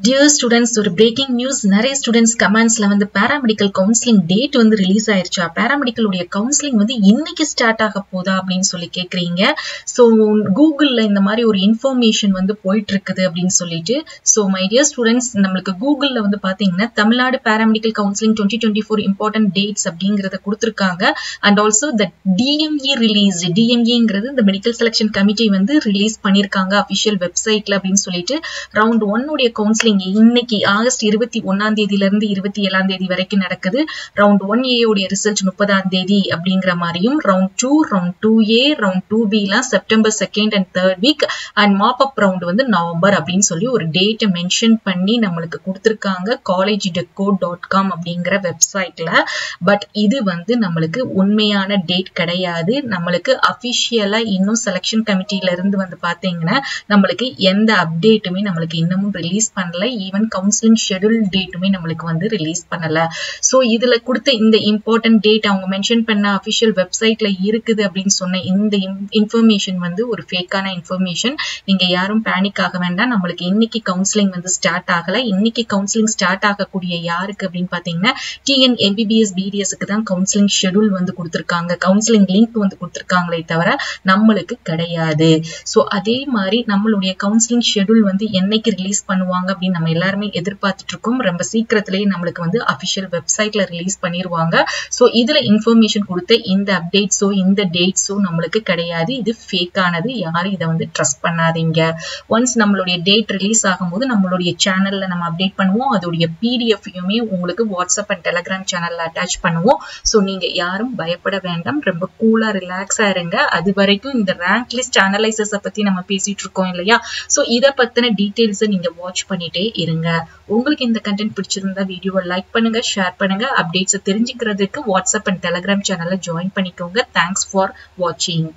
Dear students, ஒரு breaking news. நிறைய students commentsல வந்து paramedical counseling date வந்து release ஆயிருச்சா, paramedical உடைய counseling வந்து இன்னைக்கு start ஆக போதா அப்படின்னு சொல்லி கேக்குறீங்க. So கூகுள்ல இந்த மாதிரி ஒரு information வந்து போயிட்டு இருக்குது அப்படின்னு சொல்லிட்டு. So my dear students, நம்மளுக்கு கூகுள்ல வந்து பாத்தீங்கன்னா Tamil Nadu paramedical counseling 2024 important dates அப்படிங்கறத கொடுத்திருக்காங்க. And also the DME released. DMEங்கிறது இந்த medical selection committee வந்து release பண்ணிருக்காங்க official websiteல அப்படின்னு சொல்லிட்டு. round 1 உடைய counseling இன்னைக்கு ஆகஸ்ட் 21ஆம் தேதியில இருந்து 27ஆம் தேதி வரைக்கும் நடக்குது. ரவுண்ட் 1A உடைய ரிசல்ட் 30ஆம் தேதி அப்படிங்கிற மாதிரியும், round 2, round 2A, round 2B எல்லாம் September 2nd and 3rd week and mop up round வந்து நவம்பர் அப்படின்னு சொல்லி ஒரு டேட்டை மென்ஷன் பண்ணி நம்மளுக்கு கொடுத்திருக்காங்க collegedecode.com அப்படிங்கிற வெப்சைட்ல. பட் இது வந்து நம்மளுக்கு உண்மையான டேட் கிடையாது. நம்மளுக்கு அபிஷியலா இன்னும் செலக்ஷன் கமிட்டில இருந்து வந்து பாத்தீங்கன்னா நம்மளுக்கு எந்த அப்டேட்டுமே நம்மளுக்கு இன்னமும் ரிலீஸ் பண்ணல. ஈவன் கவுன்சிலிங் ஷெட்யூல் டேட்டுமே நம்மளுக்கு வந்து ரிலீஸ் பண்ணல. சோ இதுல கொடுத்த இந்த இம்பார்ட்டன்ட் டேட் அவங்க மென்ஷன் பண்ண அபிஷியல் வெப்சைட்ல இருக்குது அப்படின்னு சொன்ன இந்த இன்ஃபர்மேஷன் வந்து ஒரு ஃபேக்கான இன்ஃபர்மேஷன். நீங்க யாரும் பேனிக் ஆக வேண்டாம். நம்மளுக்கு இன்னைக்கு கவுன்சிலிங் வந்து ஸ்டார்ட் ஆகல. இன்னைக்கு கவுன்சிலிங் ஸ்டார்ட் ஆகக்கூடிய யாருக்கு அப்படின்னு பாத்தீங்கன்னா TN MBBS BDSக்கு தான் கவுன்சிலிங் ஷெட்யூல் வந்து கொடுத்திருக்காங்க, கவுன்சிலிங் லிங்க் வந்து கொடுத்திருக்காங்களே தவிர நம்மளுக்கு கிடையாது. சோ அதே மாதிரி நம்மளுடைய கவுன்சிலிங் ஷெட்யூல் வந்து என்னைக்கு ரிலீஸ் பண்ணுவாங்க அப்படின்னு நம்ம எல்லாருமே எதிர்பார்த்துட்டு இருக்கோம். ரொம்ப சீக்கிரத்திலேயே நம்மளுக்கு வந்து அபிஷியல் வெப்சைட்ல ரிலீஸ் பண்ணிருவாங்க. சோ இதுல இன்ஃபர்மேஷன் கொடுத்த இந்த அப்டேட்ஸோ இந்த டேட்ஸோ நம்மளுக்கு கிடையாது. இது ஃபேக் ஆனது. யாரும் இதை வந்து ட்ரஸ்ட் பண்ணாதீங்க. ஒன்ஸ் நம்மளுடைய டேட் ரிலீஸ் ஆகும்போது நம்மளுடைய சேனல்ல நம்ம அப்டேட் பண்ணுவோம். அதோடைய PDF-யுமே உங்களுக்கு வாட்ஸ்அப் அண்ட் டெலிகிராம் சேனல்ல அட்டாச் பண்ணுவோம். சோ நீங்க யாரும் பயப்பட வேண்டாம். ரொம்ப கூலா ரிலாக்ஸா இருங்க. அது வரைக்கும் இந்த ரேங்க் லிஸ்ட் அனலைசஸ பத்தி நம்ம பேசிட்டு இருக்கோம் இல்லையா? சோ இத பத்தின டீடைல்ஸ் நீங்க வாட்ச் பண்ணிட்டே இருங்க. உங்களுக்கு இந்த கண்டென்ட் பிடிச்சிருந்தா வீடியோவை லைக் பண்ணுங்க, ஷேர் பண்ணுங்க. அப்டேட்ஸ் தெரிஞ்சுக்கிறதுக்கு வாட்ஸ்அப் அண்ட் டெலிகிராம் சேனல்ல ஜாயின் பண்ணிக்கோங்க. தேங்க்ஸ் ஃபார் வாட்சிங்.